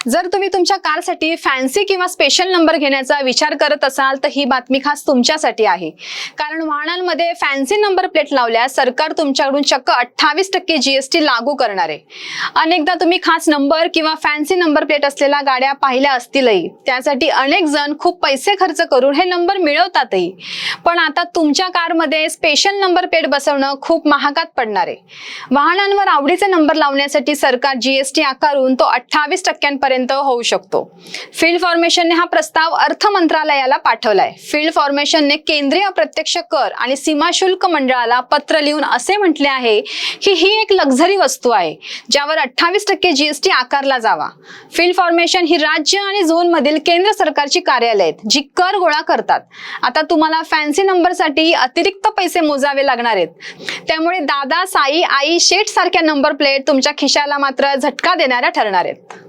जर तुम्ही तुमच्या कारसाठी फॅन्सी किंवा स्पेशल नंबर घेण्याचा विचार करत असाल तर ही बातमी खास तुमच्यासाठी आहे. कारण वाहनांमध्ये फॅन्सी नंबर प्लेट लावल्यास सरकार तुमच्याकडून चक्क 28% GST लागू करणार आहे. अनेकदा तुम्ही खास नंबर किंवा फॅन्सी नंबर प्लेट असलेल्या गाड्या पाहिल्या असतीलही. त्यासाठी अनेक जण खूप पैसे खर्च करून हे नंबर मिळवतातही. पण आता तुमच्या कारमध्ये स्पेशल नंबर प्लेट बसवणं खूप महागात पडणार आहे. वाहनांवर आवडीचे नंबर लावण्यासाठी सरकार GST आकारून तो 28% होऊ शकतो. फील्ड फॉर्मेशनने हा प्रस्ताव अर्थ मंत्रालयाला पाठवलाय. फील्ड फॉर्मेशनने केंद्रीय अप्रत्यक्ष कर आणि सीमा शुल्क मंडळाला पत्र लिहून असे म्हटले आहे की ही एक लक्झरी वस्तू आहे ज्यावर 28% GST आकारला जावा. फील्ड फॉर्मेशन ही राज्य आणि झोन मधील केंद्र सरकारची कार्यालय आहेत जी कर गोळा करतात. आता तुम्हाला फॅन्सी नंबरसाठी अतिरिक्त पैसे मोजावे लागणार आहेत. त्यामुळे दादा, साई, आई, शेठ सारख्या नंबर प्लेट तुमच्या खिशाला मात्र झटका देणाऱ्या ठरणार आहेत.